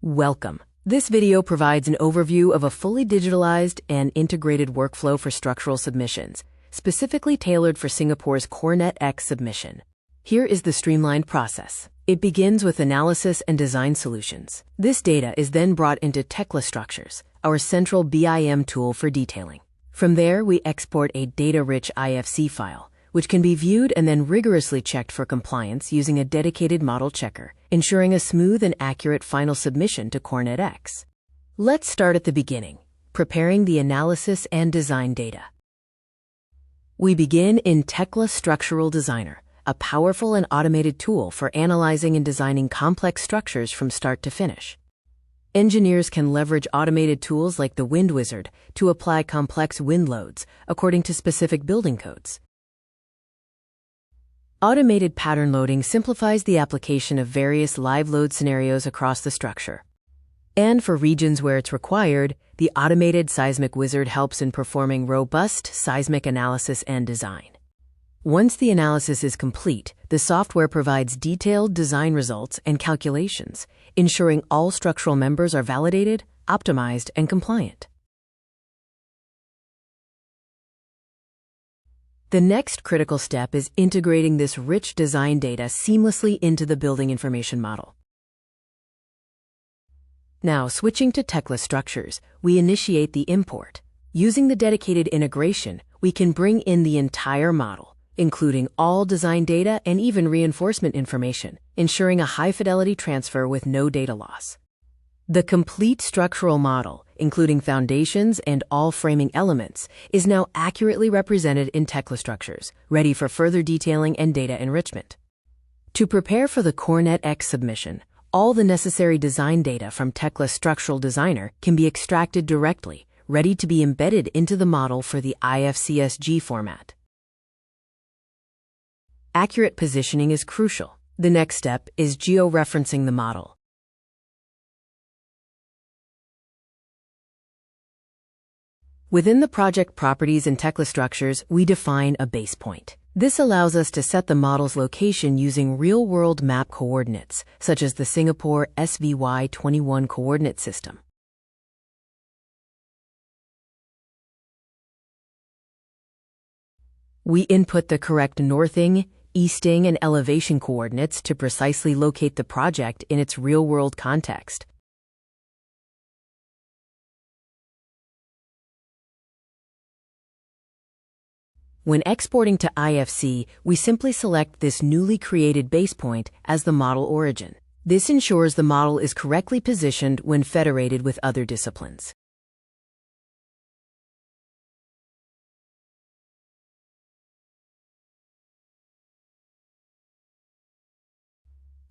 Welcome. This video provides an overview of a fully digitalized and integrated workflow for structural submissions, specifically tailored for Singapore's CORENET X submission. Here is the streamlined process. It begins with analysis and design solutions. This data is then brought into Tekla structures, our central BIM tool for detailing. From there, we export a data-rich IFC file, which can be viewed and then rigorously checked for compliance using a dedicated model checker, ensuring a smooth and accurate final submission to CORENET X. Let's start at the beginning, preparing the analysis and design data. We begin in Tekla Structural Designer, a powerful and automated tool for analyzing and designing complex structures from start to finish. Engineers can leverage automated tools like the Wind Wizard to apply complex wind loads according to specific building codes. Automated pattern loading simplifies the application of various live load scenarios across the structure. And for regions where it's required, the automated Seismic Wizard helps in performing robust seismic analysis and design. Once the analysis is complete, the software provides detailed design results and calculations, ensuring all structural members are validated, optimized, and compliant. The next critical step is integrating this rich design data seamlessly into the building information model. Now, switching to Tekla structures, we initiate the import. Using the dedicated integration, we can bring in the entire model, including all design data and even reinforcement information, ensuring a high-fidelity transfer with no data loss. The complete structural model, including foundations and all framing elements, is now accurately represented in Tekla structures, ready for further detailing and data enrichment. To prepare for the CORENET X submission, all the necessary design data from Tekla Structural Designer can be extracted directly, ready to be embedded into the model for the IFC+SG format. Accurate positioning is crucial. The next step is georeferencing the model. Within the project properties and Tekla structures, we define a base point. This allows us to set the model's location using real-world map coordinates, such as the Singapore SVY21 coordinate system. We input the correct northing, easting, and elevation coordinates to precisely locate the project in its real-world context. When exporting to IFC, we simply select this newly created base point as the model origin. This ensures the model is correctly positioned when federated with other disciplines.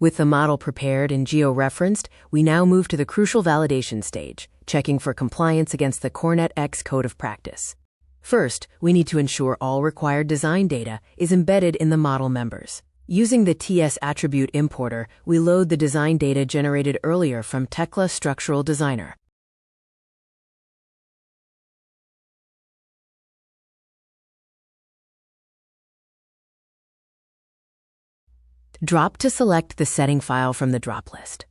With the model prepared and georeferenced, we now move to the crucial validation stage, checking for compliance against the CORENET X Code of Practice. First, we need to ensure all required design data is embedded in the model members. Using the TS attribute importer, we load the design data generated earlier from Tekla Structural Designer. Drop to select the setting file from the drop list.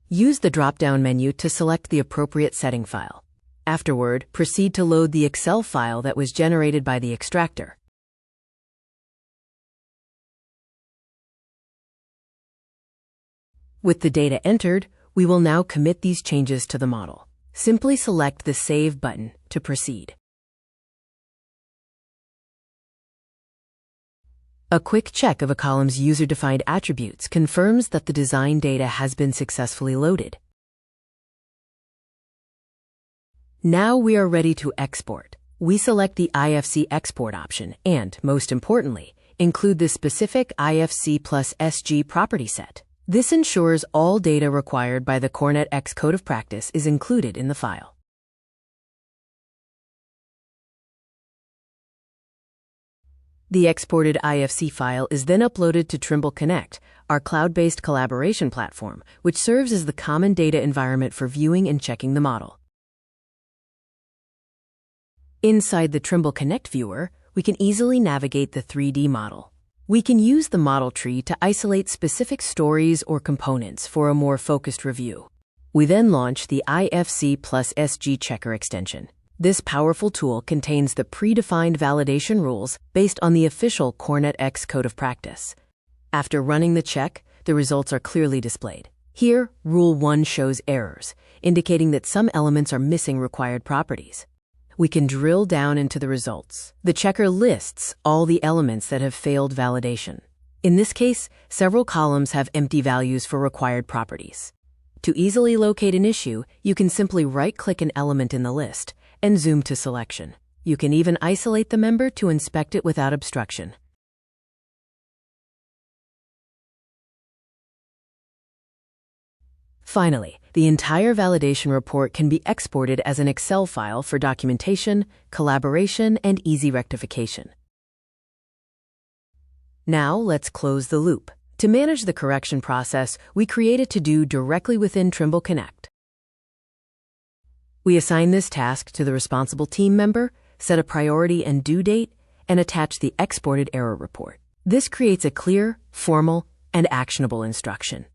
Use the drop-down menu to select the appropriate setting file. Afterward, proceed to load the Excel file that was generated by the extractor. With the data entered, we will now commit these changes to the model. Simply select the Save button to proceed. A quick check of a column's user-defined attributes confirms that the design data has been successfully loaded. Now we are ready to export. We select the IFC export option and, most importantly, include the specific IFC+SG property set. This ensures all data required by the CORENET X Code of Practice is included in the file. The exported IFC file is then uploaded to Trimble Connect, our cloud-based collaboration platform, which serves as the common data environment for viewing and checking the model. Inside the Trimble Connect viewer, we can easily navigate the 3D model. We can use the model tree to isolate specific stories or components for a more focused review. We then launch the IFC+SG checker extension. This powerful tool contains the predefined validation rules based on the official CORENET X code of practice. After running the check, the results are clearly displayed. Here, Rule 1 shows errors, indicating that some elements are missing required properties. We can drill down into the results. The checker lists all the elements that have failed validation. In this case, several columns have empty values for required properties. To easily locate an issue, you can simply right-click an element in the list and zoom to selection. You can even isolate the member to inspect it without obstruction. Finally, the entire validation report can be exported as an Excel file for documentation, collaboration, and easy rectification. Now, let's close the loop. To manage the correction process, we create a to-do directly within Trimble Connect. We assign this task to the responsible team member, set a priority and due date, and attach the exported error report. This creates a clear, formal, and actionable instruction.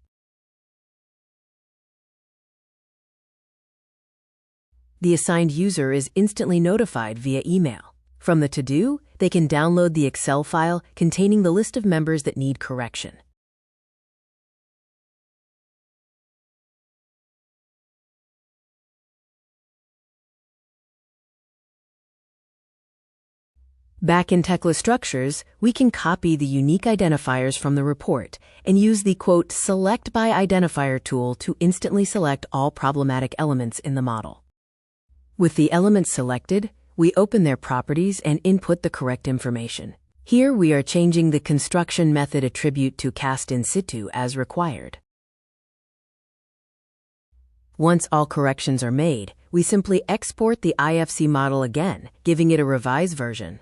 The assigned user is instantly notified via email. From the to-do, they can download the Excel file containing the list of members that need correction. Back in Tekla structures, we can copy the unique identifiers from the report and use the "Select by Identifier" tool to instantly select all problematic elements in the model. With the elements selected, we open their properties and input the correct information. Here we are changing the construction method attribute to cast in situ as required. Once all corrections are made, we simply export the IFC model again, giving it a revised version.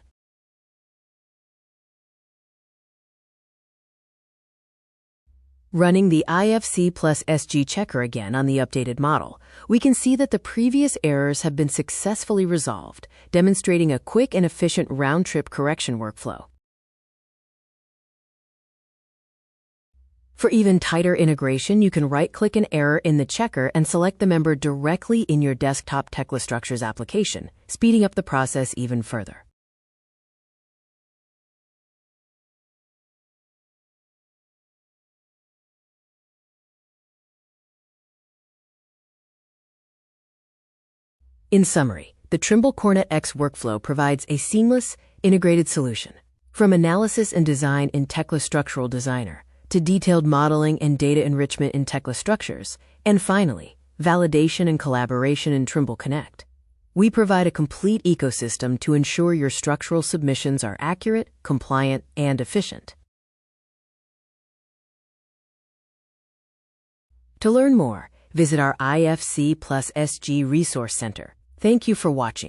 Running the IFC+SG checker again on the updated model, we can see that the previous errors have been successfully resolved, demonstrating a quick and efficient round-trip correction workflow. For even tighter integration, you can right-click an error in the checker and select the member directly in your desktop Tekla Structures application, speeding up the process even further. In summary, the Trimble CORENET X workflow provides a seamless, integrated solution. From analysis and design in Tekla Structural Designer, to detailed modeling and data enrichment in Tekla Structures, and finally, validation and collaboration in Trimble Connect. We provide a complete ecosystem to ensure your structural submissions are accurate, compliant, and efficient. To learn more, visit our IFC+SG Resource Center. Thank you for watching.